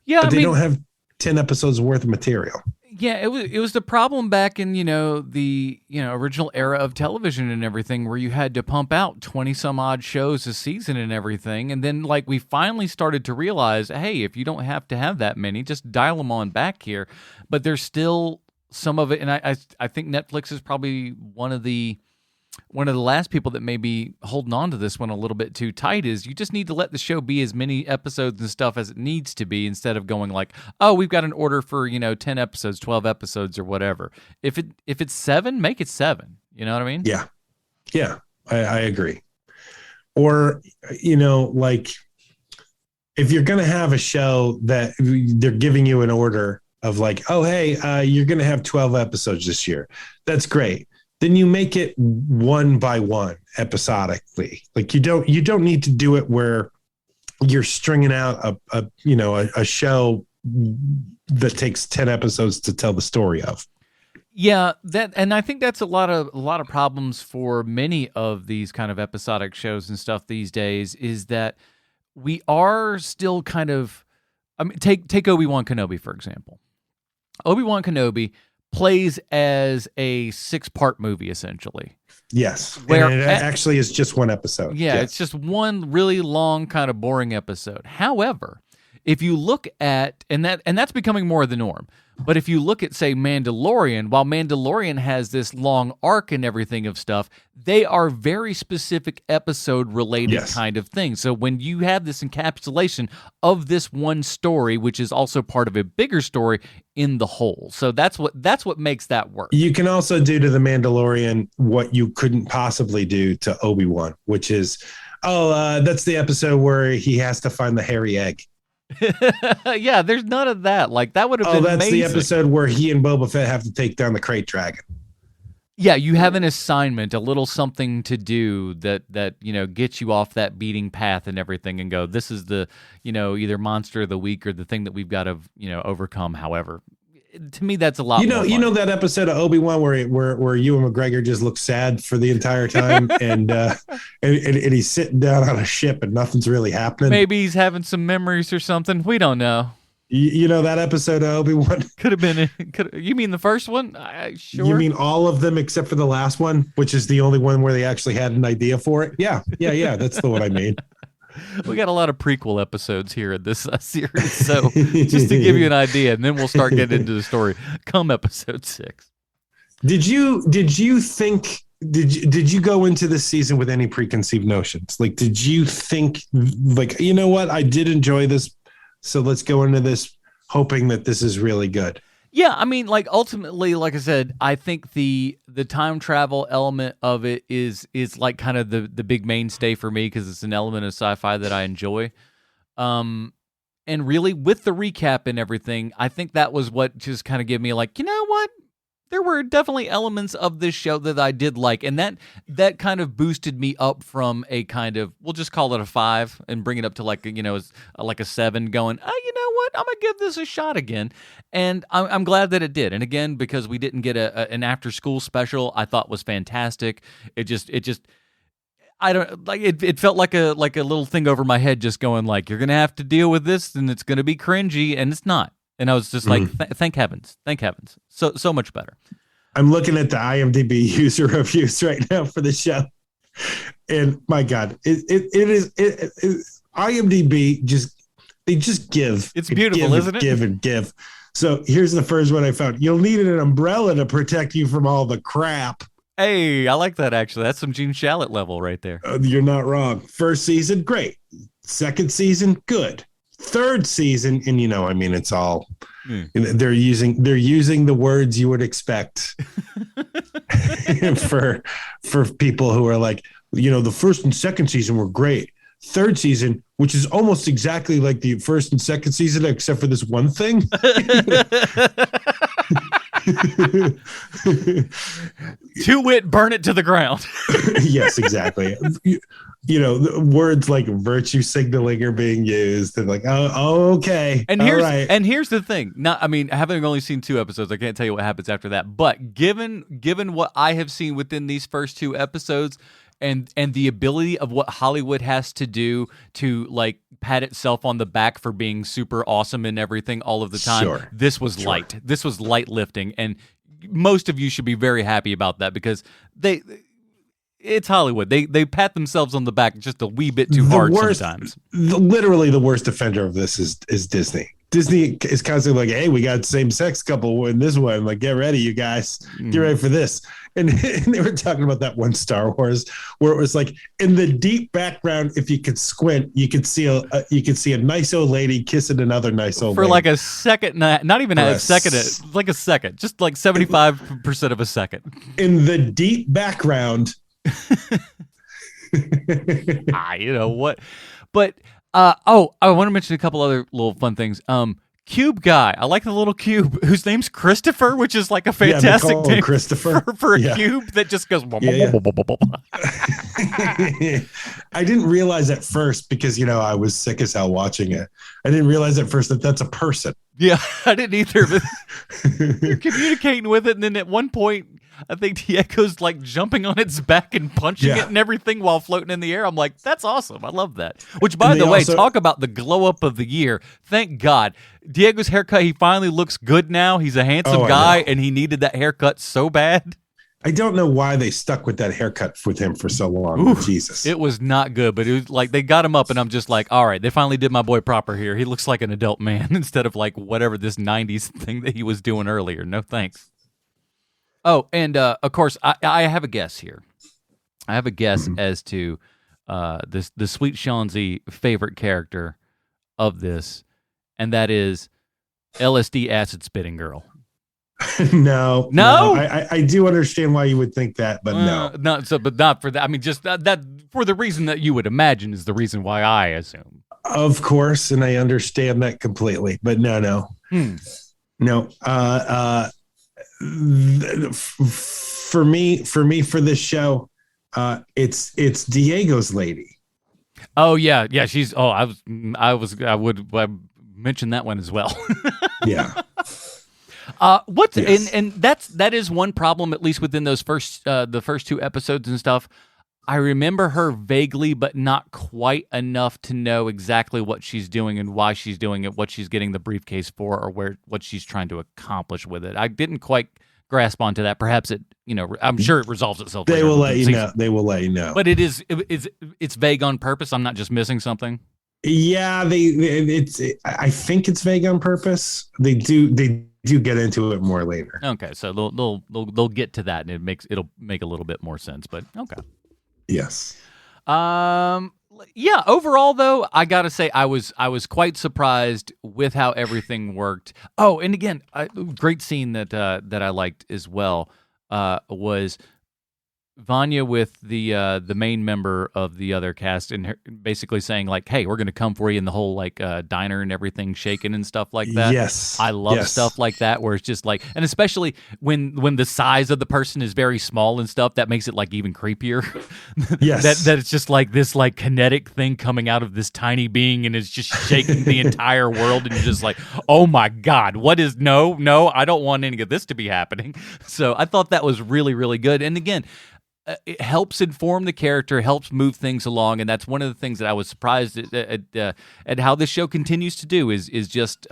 Yeah, but they don't have 10 episodes worth of material. Yeah, it was the problem back in, the original era of television and everything, where you had to pump out 20 some odd shows a season and everything. And then, like, we finally started to realize, hey, if you don't have to have that many, just dial them on back here. But there's still some of it, and I think Netflix is probably one of the last people that may be holding on to this one a little bit too tight. Is you just need to let the show be as many episodes and stuff as it needs to be, instead of going like, oh, we've got an order for 10 episodes, 12 episodes, or whatever. If it's 7, make it 7. You know what I mean? Yeah, I agree. Or like, if you're gonna have a show that they're giving you an order of like, oh, hey, you're going to have 12 episodes this year. That's great. Then you make it one by one episodically. Like you don't need to do it where you're stringing out a show that takes 10 episodes to tell the story of. Yeah, and I think that's a lot of problems for many of these kind of episodic shows and stuff these days, is that we are still kind of, I mean, take Obi-Wan Kenobi, for example. Obi-Wan Kenobi plays as a 6-part movie, essentially. Yes. Where and it actually is just one episode. Yeah, yes. It's just one really long, kind of boring episode. However, if you look at, and that's becoming more of the norm, but if you look at, say, Mandalorian, while Mandalorian has this long arc and everything of stuff, they are very specific episode-related kind of things. So when you have this encapsulation of this one story, which is also part of a bigger story in the whole. So that's what makes that work. You can also do to the Mandalorian what you couldn't possibly do to Obi-Wan, which is, that's the episode where he has to find the hairy egg. Yeah, there's none of that. Like, that would have been that's amazing. the episode where he and Boba Fett have to take down the crate dragon. Yeah, you have an assignment, a little something to do that gets you off that beating path and everything, and go, this is the either monster of the week or the thing that we've got to overcome. However, to me, that's a lot. More fun. That episode of Obi-Wan where Ewan McGregor just looks sad for the entire time, and he's sitting down on a ship and nothing's really happening. Maybe he's having some memories or something. We don't know. You know that episode of Obi-Wan? Could have been. You mean the first one? Sure. You mean all of them except for the last one, which is the only one where they actually had an idea for it? Yeah. That's the one I mean. We got a lot of prequel episodes here in this series, so just to give you an idea, and then we'll start getting into the story come episode 6. Did you go into this season with any preconceived notions? Like, did you think, like, you know what, I did enjoy this, so let's go into this hoping that this is really good? Yeah, I mean, like, ultimately, like I said, I think the time travel element of it is like kind of the big mainstay for me, because it's an element of sci-fi that I enjoy. And really, with the recap and everything, I think that was what just kind of gave me like, you know what? There were definitely elements of this show that I did like, and that kind of boosted me up from a kind of, we'll just call it a 5 and bring it up to like a 7, going, you know what, I'm gonna give this a shot again, and I'm glad that it did. And again, because we didn't get an after school special, I thought was fantastic. It just I don't like it. It felt like a little thing over my head, just going like, you're gonna have to deal with this, and it's gonna be cringy, and it's not. And I was just like, thank heavens. So much better. I'm looking at the IMDb user reviews right now for the show. And my God, it is IMDb they just give. It's beautiful, isn't it? Give and give. So here's the first one I found. You'll need an umbrella to protect you from all the crap. Hey, I like that, actually. That's some Gene Shalit level right there. You're not wrong. First season, great. Second season, good. Third season, and it's all they're using the words you would expect for people who are like, the first and second season were great. Third season, which is almost exactly like the first and second season, except for this one thing. To wit, burn it to the ground. Yes, exactly. Words like virtue signaling are being used, and like, oh, okay. And here's the thing. Now, I mean, having only seen 2 episodes, I can't tell you what happens after that. But given what I have seen within these first 2 episodes, and the ability of what Hollywood has to do to like pat itself on the back for being super awesome and everything all of the time, this was light. This was light lifting, and most of you should be very happy about that, because it's Hollywood. They pat themselves on the back just a wee bit too hard sometimes. Literally, the worst offender of this is Disney. Disney is constantly like, hey, we got same-sex couple in this one. Like, get ready, you guys. Get ready for this. And they were talking about that one Star Wars where it was like, in the deep background, if you could squint, you could see a nice old lady kissing another nice old lady. For like a second, not even a second, like a second, just like 75% of a second. In the deep background. You know what? But I want to mention a couple other little fun things. Cube guy. I like the little cube whose name's Christopher, which is like a fantastic they call him name Christopher for a cube that just goes. I didn't realize at first because, I was sick as hell watching it. I didn't realize at first that that's a person. Yeah, I didn't either. But you're communicating with it, and then at one point, I think Diego's like jumping on its back and punching it and everything while floating in the air. I'm like, that's awesome. I love that. Which, by the way, talk about the glow up of the year. Thank God. Diego's haircut, he finally looks good now. He's a handsome guy, and he needed that haircut so bad. I don't know why they stuck with that haircut with him for so long. Ooh, Jesus. It was not good, but it was like they got him up, and I'm just like, all right, they finally did my boy proper here. He looks like an adult man instead of like whatever this 90s thing that he was doing earlier. No thanks. Oh, and of course, I have a guess here. I have a guess as to the Sweet Sean's favorite character of this, and that is LSD Acid Spitting Girl. No. I do understand why you would think that, but no. But not for that. I mean, just that for the reason that you would imagine is the reason why I assume. Of course, and I understand that completely, but no. No. For me, for this show, it's Diego's lady. Oh yeah. She's. Oh, I would mention that one as well. Yeah. And that is one problem, at least within those the first two episodes and stuff. I remember her vaguely, but not quite enough to know exactly what she's doing and why she's doing it, what she's getting the briefcase for, or what she's trying to accomplish with it. I didn't quite grasp onto that. Perhaps it, I'm sure it resolves itself. They will let you know. They will let you know. But it's vague on purpose. I'm not just missing something. Yeah, I think it's vague on purpose. They do get into it more later. Okay, so they'll get to that, and it'll make a little bit more sense. But okay. Yes. Yeah. Overall, though, I gotta say I was quite surprised with how everything worked. Oh, and again, great scene that I liked as well was Vanya with the main member of the other cast, and her basically saying like, "Hey, we're going to come for you," in the whole like diner and everything shaking and stuff like that. Yes, I love stuff like that where it's just like, and especially when the size of the person is very small and stuff, that makes it like even creepier. Yes, that it's just like this like kinetic thing coming out of this tiny being, and it's just shaking the entire world, and you're just like, oh my God, what is no, I don't want any of this to be happening. So I thought that was really, really good, and again. It helps inform the character, helps move things along, and that's one of the things that I was surprised at how this show continues to do is just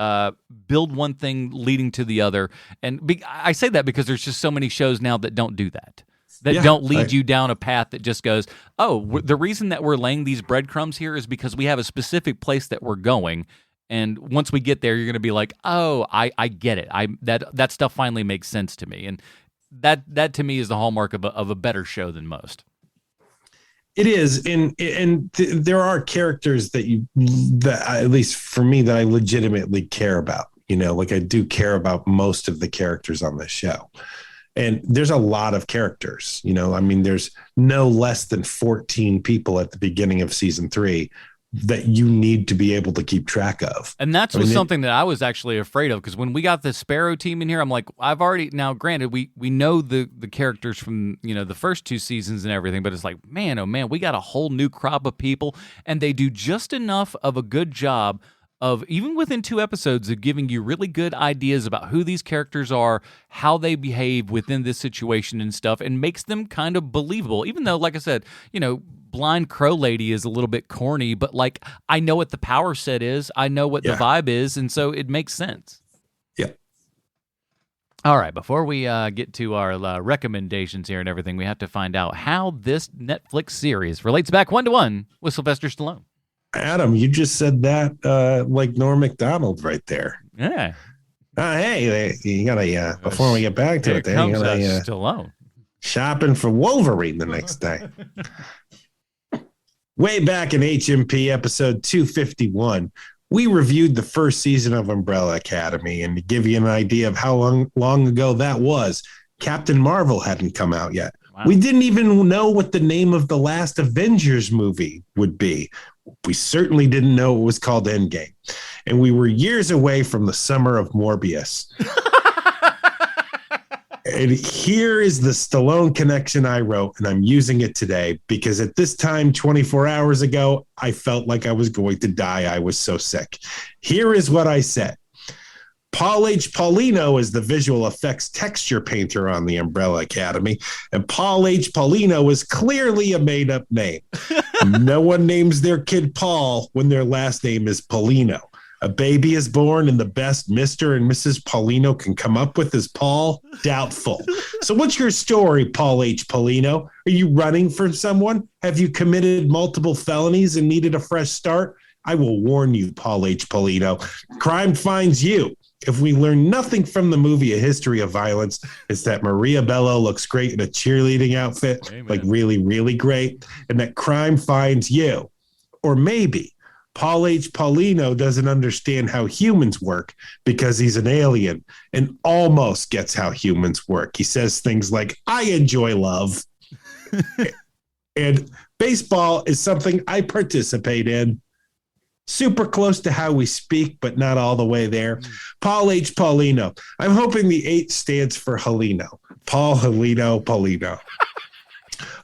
build one thing leading to the other. And I say that because there's just so many shows now that don't do that. That don't lead you down a path that just goes, oh, the reason that we're laying these breadcrumbs here is because we have a specific place that we're going. And once we get there, you're going to be like, oh, I get it. That stuff finally makes sense to me. And that to me is the hallmark of a better show than most. It is, and there are characters that at least for me, that I legitimately care about. Like I do care about most of the characters on this show, and there's a lot of characters. I mean, there's no less than 14 people at the beginning of season 3 that you need to be able to keep track of. And that's something that I was actually afraid of, because when we got the Sparrow team in here, I'm like, I've already, now granted, we know the characters from, the first 2 seasons and everything, but it's like, man, oh man, we got a whole new crop of people, and they do just enough of a good job of, even within 2 episodes, of giving you really good ideas about who these characters are, how they behave within this situation and stuff, and makes them kind of believable, even though, like I said, Blind Crow Lady is a little bit corny, but like I know what the power set is, I know what the vibe is, and so it makes sense. Yeah. All right, before we get to our recommendations here and everything, we have to find out how this Netflix series relates back 1-to-1 with Sylvester Stallone. Adam, you just said that like Norm Macdonald right there. Yeah. Hey, you gotta before we get back to it, there you gotta Stallone shopping for Wolverine the next day. Way back in HMP episode 251, we reviewed the first season of Umbrella Academy, and to give you an idea of how long ago that was, Captain Marvel hadn't come out yet. Wow. We didn't even know what the name of the last Avengers movie would be. We certainly didn't know it was called Endgame. and we were years away from the summer of Morbius. And here is the Stallone connection I wrote, and I'm using it today because at this time, 24 hours ago, I felt like I was going to die. I was so sick. Here is what I said. Paul H. Paulino is the visual effects texture painter on the Umbrella Academy, and Paul H. Paulino is clearly a made-up name. No one names their kid Paul when their last name is Paulino. A baby is born and the best Mr. and Mrs. Paulino can come up with is Paul? Doubtful. So what's your story, Paul H. Paulino? Are you running for someone? Have you committed multiple felonies and needed a fresh start? I will warn you, Paul H. Paulino. Crime finds you. If we learn nothing from the movie A History of Violence, it's that Maria Bello looks great in a cheerleading outfit, Amen. like really, really great, and that crime finds you. Or maybe Paul H. Paulino doesn't understand how humans work because he's an alien and almost gets how humans work. He says things like, I enjoy love. And baseball is something I participate in. Super close to how we speak, but not all the way there. Paul H. Paulino. I'm hoping the 8 stands for Helino. Paul Helino Paulino.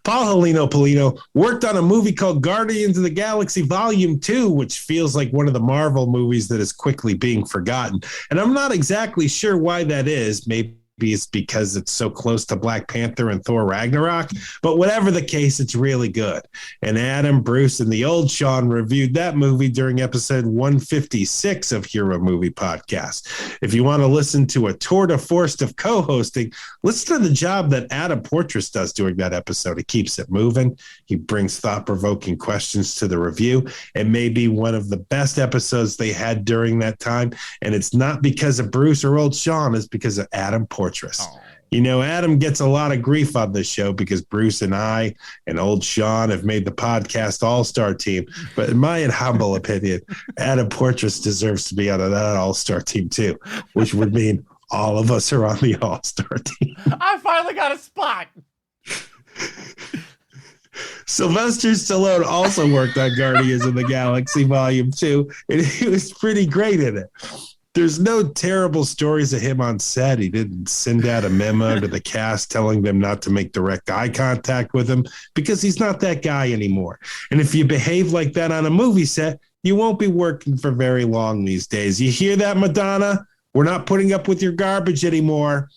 Paul Helino Paulino worked on a movie called Guardians of the Galaxy Volume 2, which feels like one of the Marvel movies that is quickly being forgotten. And I'm not exactly sure why that is. Maybe it's because it's so close to Black Panther and Thor Ragnarok. But whatever the case, it's really good. And Adam, Bruce, and the old Sean reviewed that movie during episode 156 of Hero Movie Podcast. If you want to listen to a tour de force of co-hosting, listen to the job that Adam Portress does during that episode. He keeps it moving. He brings thought-provoking questions to the review. It may be one of the best episodes they had during that time. And it's not because of Bruce or old Sean. It's because of Adam Portress. Oh. You know, Adam gets a lot of grief on this show because Bruce and I and old Sean have made the podcast all-star team. But in my humble opinion, Adam Portress deserves to be on that all-star team too, which would mean all of us are on the all-star team. I finally got a spot. Sylvester Stallone also worked on Guardians of the Galaxy Volume 2, and he was pretty great in it. There's no terrible stories of him on set. He didn't send out a memo to the cast telling them not to make direct eye contact with him because he's not that guy anymore. And if you behave like that on a movie set, you won't be working for very long these days. You hear that, Madonna? We're not putting up with your garbage anymore.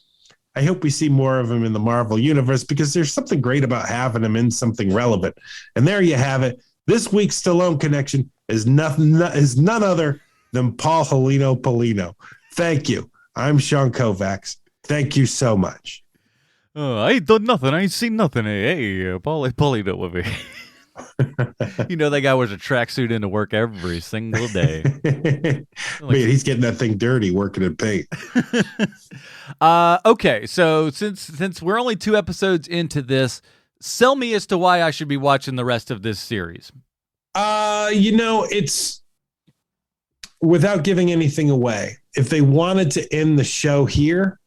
I hope we see more of him in the Marvel Universe because there's something great about having him in something relevant. And there you have it. This week's Stallone connection is none other than Paul Helino Paulino. Thank you. I'm Sean Kovacs. Thank you so much. I ain't done nothing. I ain't seen nothing. Hey, Paul Paulino with me. You know that guy wears a tracksuit into work every single day. Man, he's getting that thing dirty working in paint. Okay, so since we're only 2 episodes into this, sell me as to why I should be watching the rest of this series. It's without giving anything away. If they wanted to end the show here,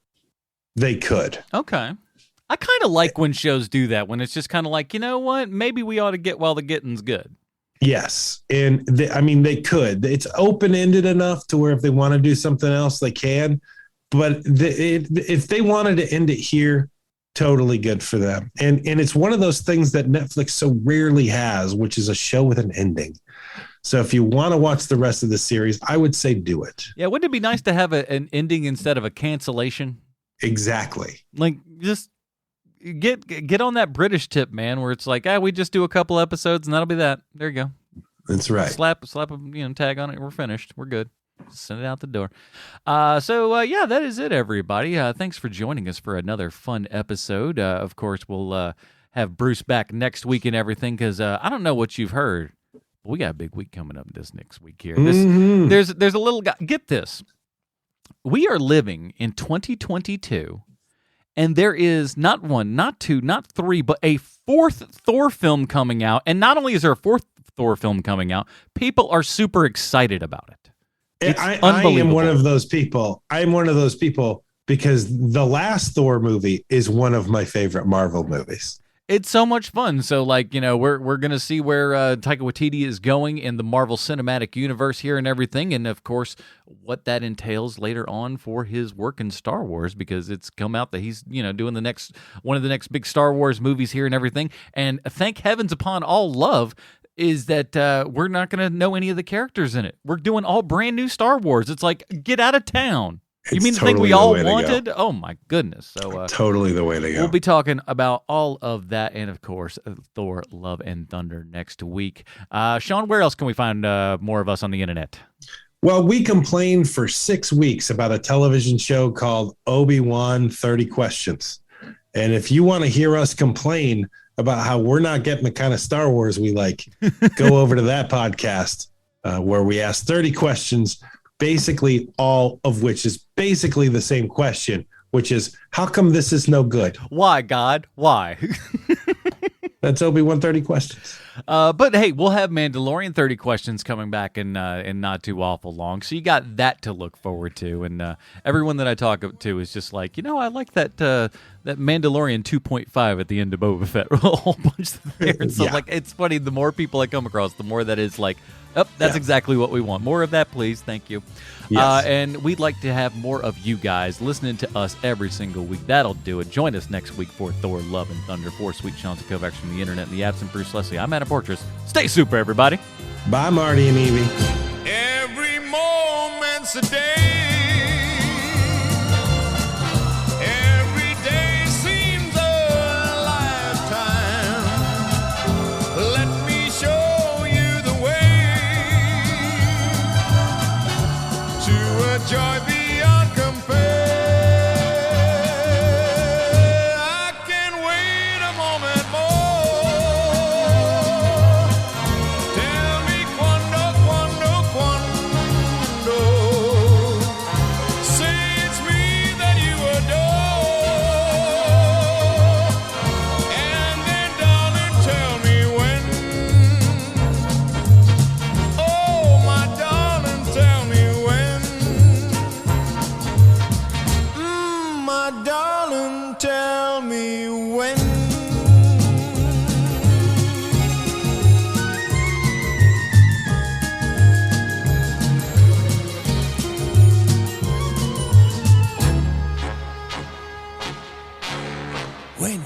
they could. Okay. I kind of like when shows do that, when it's just kind of like, you know what? Maybe we ought to get while the getting's good. Yes. And they could. It's open-ended enough to where if they want to do something else, they can. But if they wanted to end it here, totally good for them. And it's one of those things that Netflix so rarely has, which is a show with an ending. So if you want to watch the rest of the series, I would say do it. Yeah, wouldn't it be nice to have an ending instead of a cancellation? Exactly. Like, just get on that British tip, man, where it's like, we just do a couple episodes and that'll be that. There you go. That's right. Slap a tag on it. We're finished. We're good. Send it out the door. So that is it, everybody. Thanks for joining us for another fun episode. Of course, we'll have Bruce back next week and everything because I don't know what you've heard. We got a big week coming up this next week here. There's a little guy. Get this. We are living in 2022, and there is not 1, not 2, not 3, but a 4th Thor film coming out. And not only is there a 4th Thor film coming out, people are super excited about it. It's I am one of those people. I'm one of those people because the last Thor movie is one of my favorite Marvel movies. It's so much fun. So, like, we're going to see where Taika Waititi is going in the Marvel Cinematic Universe here and everything. And, of course, what that entails later on for his work in Star Wars, because it's come out that he's, doing one of the next big Star Wars movies here and everything. And thank heavens upon all love is that we're not going to know any of the characters in it. We're doing all brand new Star Wars. It's like, get out of town. You mean the thing we all wanted? Oh, my goodness. So totally the way to go. We'll be talking about all of that and, of course, Thor, Love, and Thunder next week. Sean, where else can we find more of us on the internet? Well, we complained for 6 weeks about a television show called Obi-Wan 30 Questions. And if you want to hear us complain about how we're not getting the kind of Star Wars we like, go over to that podcast where we ask 30 questions, basically all of which is basically the same question, which is, how come this is no good? Why, God? Why? That's Obi-Wan 30 Questions. But hey, we'll have Mandalorian 30 Questions coming back in not too awful long. So you got that to look forward to. And everyone that I talk to is just like, I like that Mandalorian 2.5 at the end of Boba Fett. A whole bunch there. And so like, it's funny, the more people I come across, the more that is like, oh, that's exactly what we want. More of that, please. Thank you. Yes. And we'd like to have more of you guys listening to us every single week. That'll do it. Join us next week for Thor, Love, and Thunder. For Sweet Sean Kovacs from the internet and the absent Bruce Leslie, I'm Adam Fortress. Stay super, everybody. Bye, Marty and Evie. Every moment's a day. Every day seems a lifetime. Let me show you the way to a joy beyond compare. I can't wait a moment more. Tell me quando, quando, quando. Say it's me that you adore. And then, darling, tell me when. Oh, my darling, tell me when. My darling, tell me when. When.